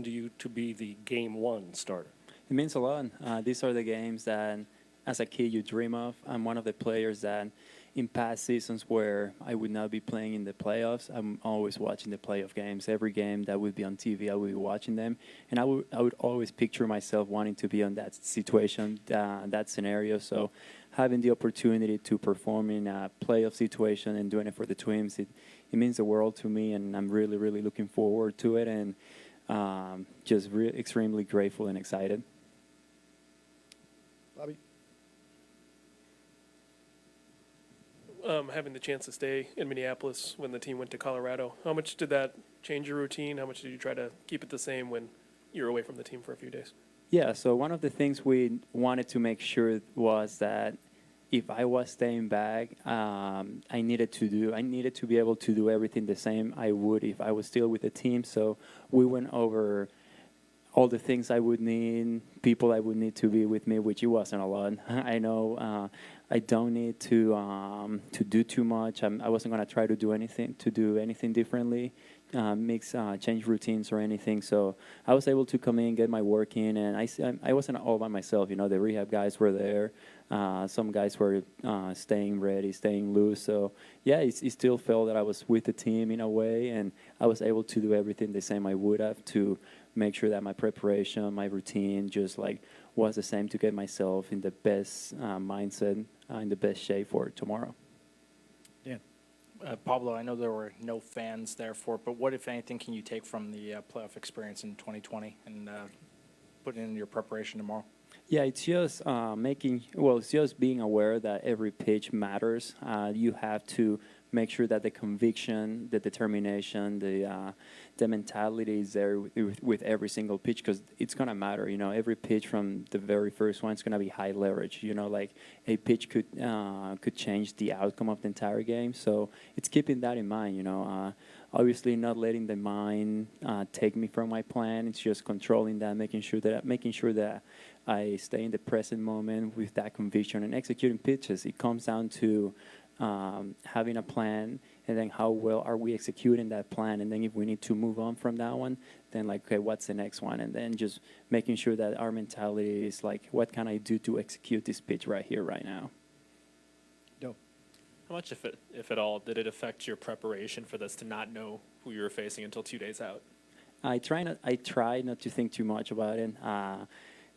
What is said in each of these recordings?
to you to be the game one starter? It means a lot. These are the games that, as a kid, you dream of. I'm one of the players that, in past seasons where I would not be playing in the playoffs, I'm always watching the playoff games. Every game that would be on TV, I would be watching them, and I would always picture myself wanting to be on that situation, that scenario. So, having the opportunity to perform in a playoff situation and doing it for the Twins, it means the world to me, and I'm really, really looking forward to it, and just extremely grateful and excited. Bobby? Having the chance to stay in Minneapolis when the team went to Colorado, how much did that change your routine? How much did you try to keep it the same when you were away from the team for a few days? Yeah, so one of the things we wanted to make sure was that if I was staying back, I needed to be able to do everything the same I would if I was still with the team. So we went over all the things I would need, people I would need to be with me, which it wasn't a lot. I know I don't need to do too much. I wasn't going to try to do anything differently, change routines or anything. So I was able to come in, get my work in, and I wasn't all by myself. You know, the rehab guys were there. Some guys were staying ready, staying loose. So yeah, it still felt that I was with the team in a way, and I was able to do everything the same I would have to make sure that my preparation, my routine, just like was the same to get myself in the best mindset, in the best shape for tomorrow. Dan? Pablo, I know there were no fans there for it, but what, if anything, can you take from the playoff experience in 2020 and put it in your preparation tomorrow? Yeah, it's just it's just being aware that every pitch matters. You have to make sure that the conviction, the determination, the mentality is there with every single pitch, because it's going to matter. You know, every pitch from the very first one is going to be high leverage. You know, like a pitch could change the outcome of the entire game. So it's keeping that in mind, you know. Obviously not letting the mind take me from my plan. It's just controlling that, making sure that I stay in the present moment with that conviction and executing pitches. It comes down to having a plan, and then how well are we executing that plan, and then if we need to move on from that one, then like, okay, what's the next one? And then just making sure that our mentality is like, what can I do to execute this pitch right here, right now? No. How much, if at all, did it affect your preparation for this to not know who you were facing until 2 days out? I try not to think too much about it.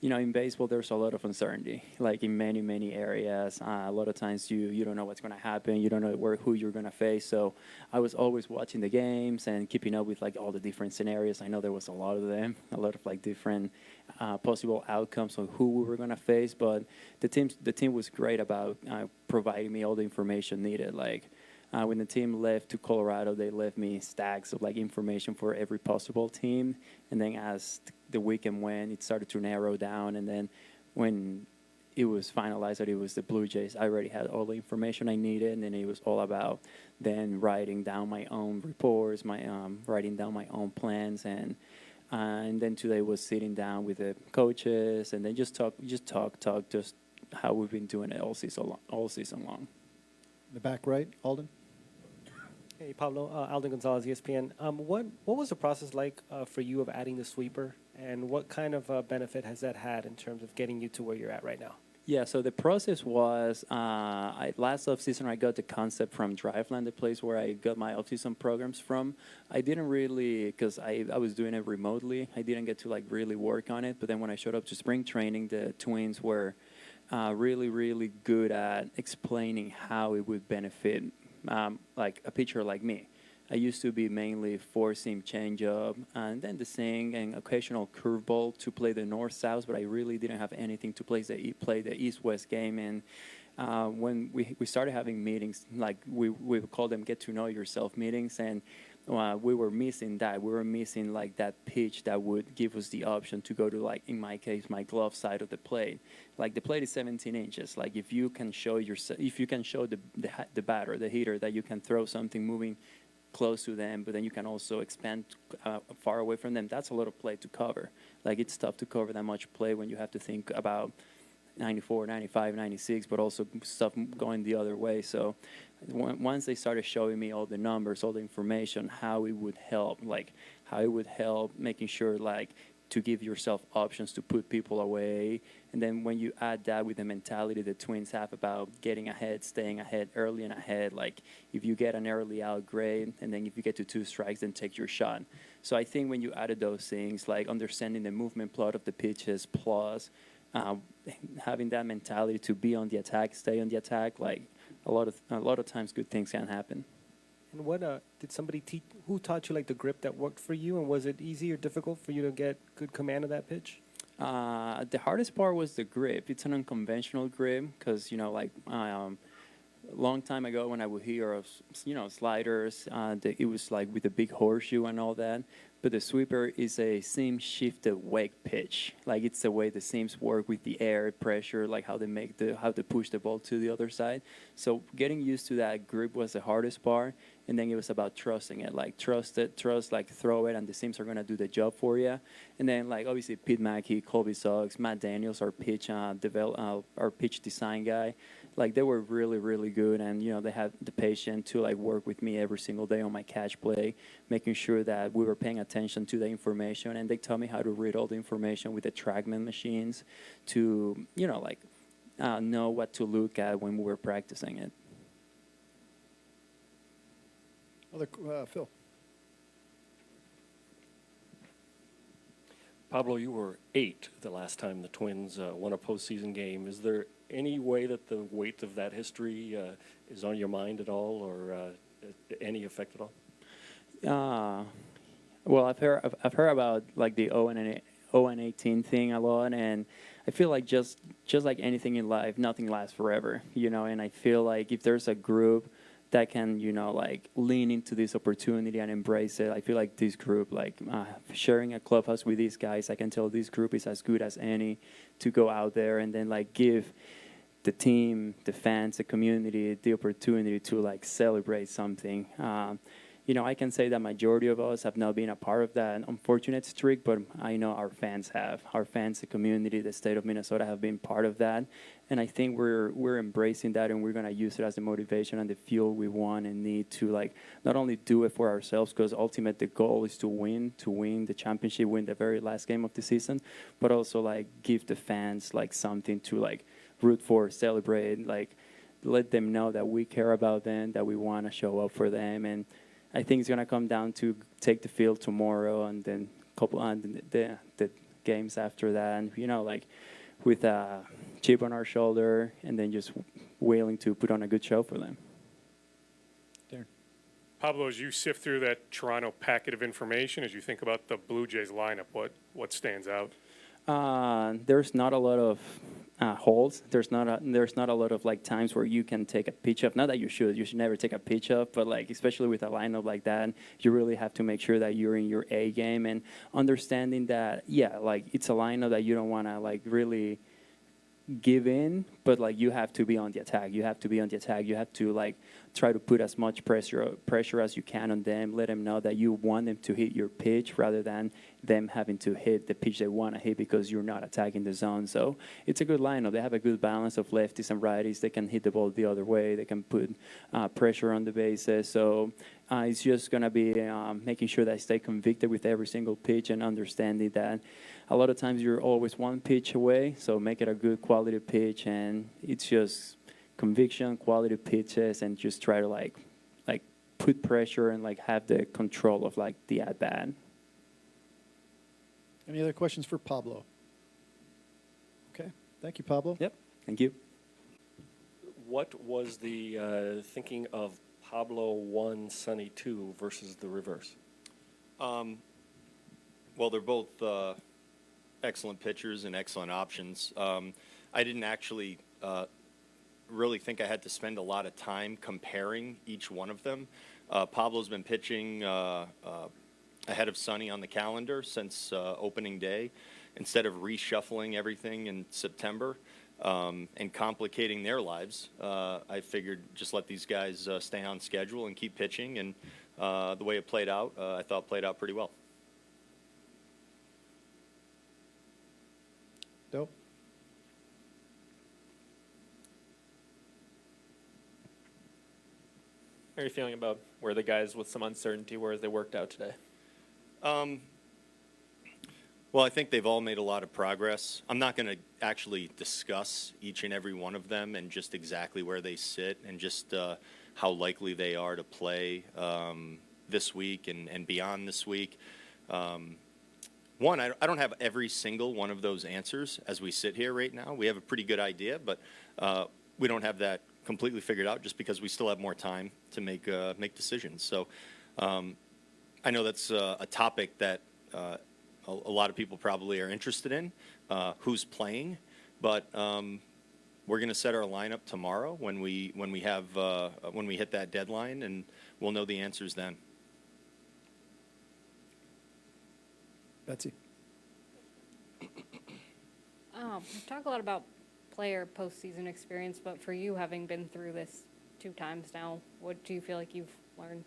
You know, in baseball, there's a lot of uncertainty, like in many, many areas. A lot of times you don't know what's going to happen. You don't know who you're going to face. So I was always watching the games and keeping up with, like, all the different scenarios. I know there was a lot of them, a lot of, like, different possible outcomes on who we were going to face. But the team was great about providing me all the information needed. Like, when the team left to Colorado, they left me stacks of, like, information for every possible team. And then as the weekend went, it started to narrow down. And then when it was finalized that it was the Blue Jays, I already had all the information I needed. And then it was all about then writing down my own reports, writing down my own plans. And then today was sitting down with the coaches and then just talk how we've been doing it all season long. In the back right, Alden? Hey, Pablo. Alden Gonzalez, ESPN. What was the process like for you of adding the sweeper, and what kind of benefit has that had in terms of getting you to where you're at right now? Yeah, so the process was last offseason I got the concept from Driveland, the place where I got my offseason programs from. I didn't really, because I was doing it remotely, I didn't get to, like, really work on it. But then when I showed up to spring training, the Twins were really, really good at explaining how it would benefit like a pitcher like me. I used to be mainly four-seam changeup and then the sink and occasional curveball to play the north-south, but I really didn't have anything to play the east-west game. And when we started having meetings, like we call them get-to-know-yourself meetings, and we were missing that. We were missing, like, that pitch that would give us the option to go to, like, in my case, my glove side of the plate. Like, the plate is 17 inches. Like, if you can show the batter, the hitter, that you can throw something moving close to them, but then you can also expand far away from them, that's a lot of play to cover. Like, it's tough to cover that much play when you have to think about 94, 95, 96, but also stuff going the other way. So once they started showing me all the numbers, all the information, how it would help, like how it would help making sure like to give yourself options to put people away. And then when you add that with the mentality the Twins have about getting ahead, staying ahead, early and ahead, like if you get an early out, great. And then if you get to 2 strikes, then take your shot. So I think when you added those things, like understanding the movement plot of the pitches plus having that mentality to be on the attack, stay on the attack, like a lot of times good things can happen. And what did somebody teach? Who taught you like the grip that worked for you? And was it easy or difficult for you to get good command of that pitch? The hardest part was the grip. It's an unconventional grip because, you know, like long time ago when I would hear of, you know, sliders, it was like with the big horseshoe and all that. But the sweeper is a seam shifted wake pitch. Like it's the way the seams work with the air pressure, like how they push the ball to the other side. So getting used to that grip was the hardest part. And then it was about trusting it, like trust, like throw it, and the seams are gonna do the job for you. And then like obviously Pete Mackey, Colby Suggs, Matt Daniels, our pitch design guy, like they were really really good, and you know they had the patience to like work with me every single day on my catch play, making sure that we were paying attention to the information, and they taught me how to read all the information with the TrackMan machines to you know like know what to look at when we were practicing it. Phil. Pablo, you were 8 the last time the Twins won a postseason game. Is there any way that the weight of that history is on your mind at all, or any effect at all? Well, I've heard about like the 0-18 thing a lot, and I feel like just like anything in life, nothing lasts forever, you know. And I feel like if there's a group that can, you know, like lean into this opportunity and embrace it. I feel like this group, like sharing a clubhouse with these guys, I can tell this group is as good as any to go out there and then like give the team, the fans, the community the opportunity to like celebrate something. You know, I can say that majority of us have not been a part of that unfortunate streak, but I know our fans have. Our fans, the community, the state of Minnesota have been part of that. And I think we're embracing that, and we're going to use it as the motivation and the fuel we want and need to like not only do it for ourselves, because ultimately the goal is to win the championship, win the very last game of the season, but also like give the fans like something to like root for, celebrate, like let them know that we care about them, that we want to show up for them. And I think it's going to come down to take the field tomorrow and then the games after that. And, you know, like with a chip on our shoulder and then just willing to put on a good show for them. Darren. Pablo, as you sift through that Toronto packet of information, as you think about the Blue Jays lineup, what stands out? There's not a lot of holes. There's not a lot of like times where you can take a pitch off. Not that you should never take a pitch off, but like especially with a lineup like that, you really have to make sure that you're in your A game and understanding that like it's a lineup that you don't want to like really give in, but like you have to be on the attack. You have to like try to put as much pressure as you can on them. Let them know that you want them to hit your pitch rather than them having to hit the pitch they want to hit because you're not attacking the zone. So it's a good lineup. They have a good balance of lefties and righties. They can hit the ball the other way. They can put pressure on the bases. So it's just going to be making sure that I stay convicted with every single pitch and understanding that a lot of times you're always one pitch away. So make it a good quality pitch, and it's just conviction, quality pitches, and just try to like put pressure and like have the control of like the at bat. Any other questions for Pablo? Okay. Thank you, Pablo. Yep. Thank you. What was the thinking of Pablo 1, Sonny 2 versus the reverse? Well, they're both excellent pitchers and excellent options. I didn't actually really think I had to spend a lot of time comparing each one of them. Pablo's been pitching ahead of Sonny on the calendar since opening day. Instead of reshuffling everything in September and complicating their lives, I figured just let these guys stay on schedule and keep pitching. And the way it played out, I thought played out pretty well. Dope. How are you feeling about where the guys with some uncertainty, where they worked out today? Well, I think they've all made a lot of progress. I'm not going to actually discuss each and every one of them and just exactly where they sit and just how likely they are to play this week and beyond this week. One, I don't have every single one of those answers as we sit here right now. We have a pretty good idea, but we don't have that completely figured out just because we still have more time to make decisions. So I know that's a topic that a lot of people probably are interested in, who's playing, but we're going to set our lineup tomorrow when we hit that deadline, and we'll know the answers then. Betsy. We talk a lot about player postseason experience, but for you, having been through this 2 times now, what do you feel like you've learned,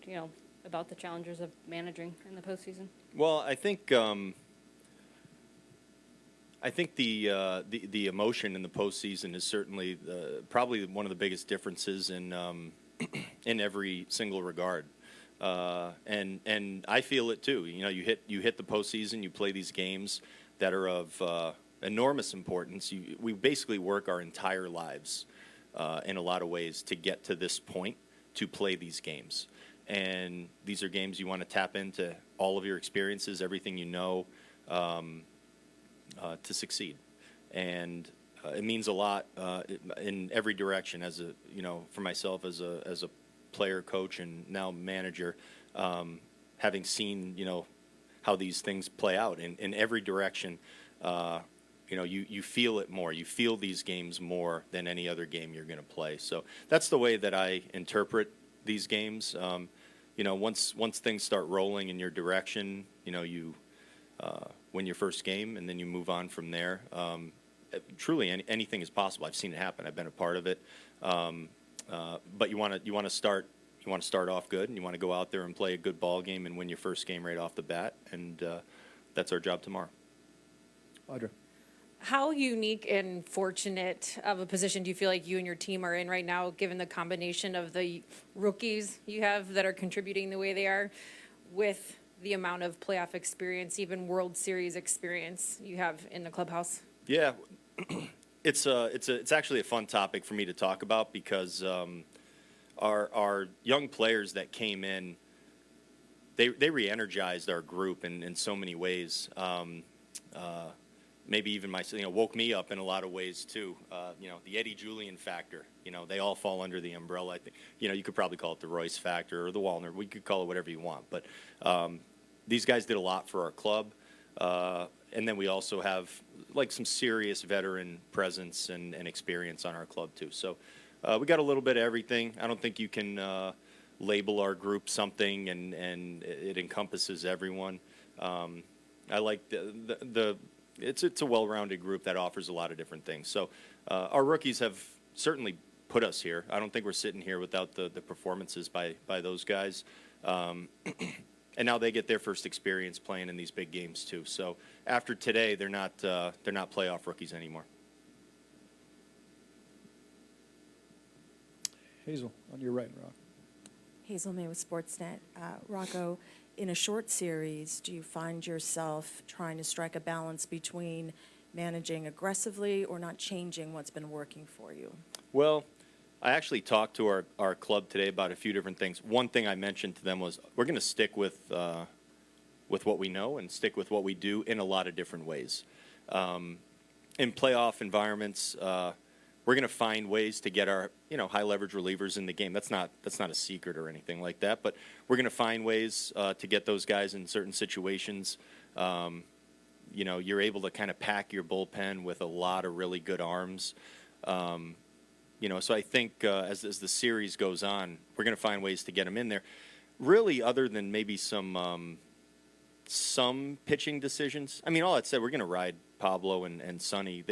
about the challenges of managing in the postseason? Well, I think the emotion in the postseason is certainly probably one of the biggest differences in in every single regard. And I feel it too. You hit the postseason, you play these games that are of enormous importance. We basically work our entire lives in a lot of ways to get to this point to play these games. And these are games you want to tap into all of your experiences, everything you know, to succeed. And it means a lot in every direction. For myself as a player, coach, and now manager, having seen how these things play out in every direction. You feel it more. You feel these games more than any other game you're going to play. So that's the way that I interpret these games. Once things start rolling in your direction, you win your first game, and then you move on from there. Truly, anything is possible. I've seen it happen. I've been a part of it. But you want to start off good, and you want to go out there and play a good ball game and win your first game right off the bat. And that's our job tomorrow. Audra. How unique and fortunate of a position do you feel like you and your team are in right now, given the combination of the rookies you have that are contributing the way they are, with the amount of playoff experience, even World Series experience you have in the clubhouse? Yeah, it's actually a fun topic for me to talk about because our young players that came in, they re-energized our group in so many ways. Maybe even woke me up in a lot of ways too. The Eddie Julian factor. They all fall under the umbrella. I think you could probably call it the Royce factor or the Wallner. We could call it whatever you want. But these guys did a lot for our club, and then we also have some serious veteran presence and experience on our club too. So we got a little bit of everything. I don't think you can label our group something and it encompasses everyone. I like it's a well-rounded group that offers a lot of different things. So our rookies have certainly put us here. I don't think we're sitting here without the performances by those guys. And now they get their first experience playing in these big games too. So after today, they're not playoff rookies anymore. Hazel, on your right, Rock. Hazel May with Sportsnet. Rocco, in a short series, do you find yourself trying to strike a balance between managing aggressively or not changing what's been working for you? Well, I actually talked to our club today about a few different things. One thing I mentioned to them was we're going to stick with what we know and stick with what we do in a lot of different ways. In playoff environments, we're going to find ways to get our high leverage relievers in the game. That's not a secret or anything like that. But we're going to find ways to get those guys in certain situations. You're able to kind of pack your bullpen with a lot of really good arms. So I think as the series goes on, we're going to find ways to get them in there. Really, other than maybe some pitching decisions. I mean, all that said, we're going to ride Pablo and Sonny.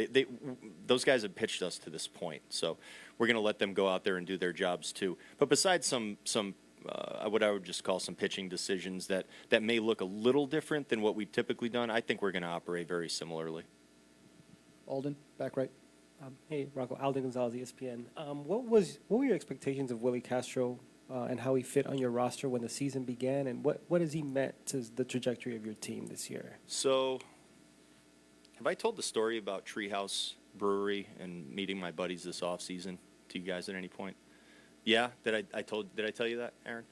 Those guys have pitched us to this point, so we're going to let them go out there and do their jobs too. But besides some what I would just call some pitching decisions that may look a little different than what we've typically done, I think we're going to operate very similarly. Alden, back right. Hey, Rocco, Alden Gonzalez, ESPN. What were your expectations of Willie Castro and how he fit on your roster when the season began, and what has he meant to the trajectory of your team this year? So, have I told the story about Treehouse Brewery and meeting my buddies this off season to you guys at any point? Yeah, did I tell you that, Aaron?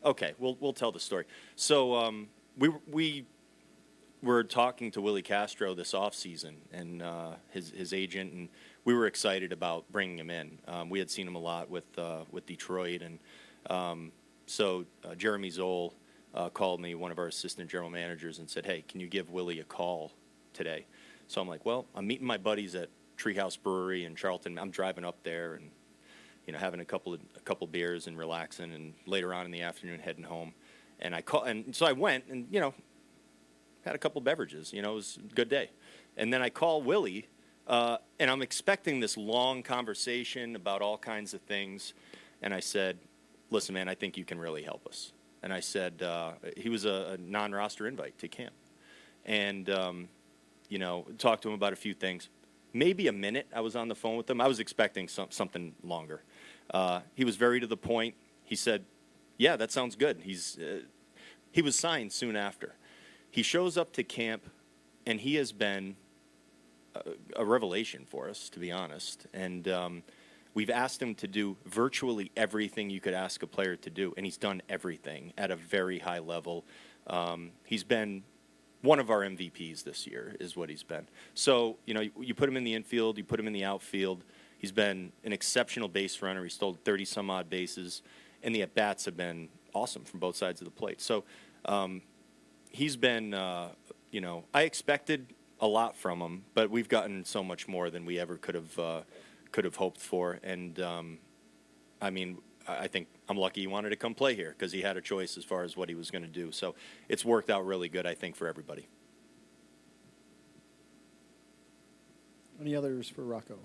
Okay, we'll tell the story. So we were talking to Willie Castro this off season and his agent, and we were excited about bringing him in. We had seen him a lot with Detroit, and so Jeremy Zoll called me, one of our assistant general managers, and said, "Hey, can you give Willie a call today?" So I'm like, "Well, I'm meeting my buddies at Treehouse Brewery in Charlton. I'm driving up there and having a couple beers and relaxing, and later on in the afternoon heading home." And so I went and had a couple beverages. It was a good day. And then I call Willie, and I'm expecting this long conversation about all kinds of things. And I said, "Listen, man, I think you can really help us." And I said, he was a non-roster invite to camp. And, talked to him about a few things. Maybe a minute I was on the phone with him. I was expecting something longer. He was very to the point. He said, "Yeah, that sounds good." He was signed soon after. He shows up to camp, and he has been a revelation for us, to be honest. And we've asked him to do virtually everything you could ask a player to do, and he's done everything at a very high level. He's been one of our MVPs this year, is what he's been. So, you put him in the infield, you put him in the outfield. He's been an exceptional base runner. He stole 30-some-odd bases, and the at-bats have been awesome from both sides of the plate. So he's been, I expected a lot from him, but we've gotten so much more than we ever could have hoped for. And, I think I'm lucky he wanted to come play here because he had a choice as far as what he was going to do. So it's worked out really good, I think, for everybody. Any others for Rocco?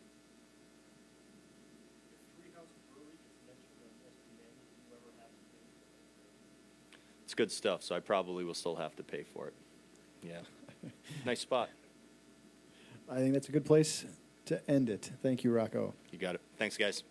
It's good stuff, so I probably will still have to pay for it. Yeah. Nice spot. I think that's a good place to end it. Thank you, Rocco. You got it. Thanks, guys.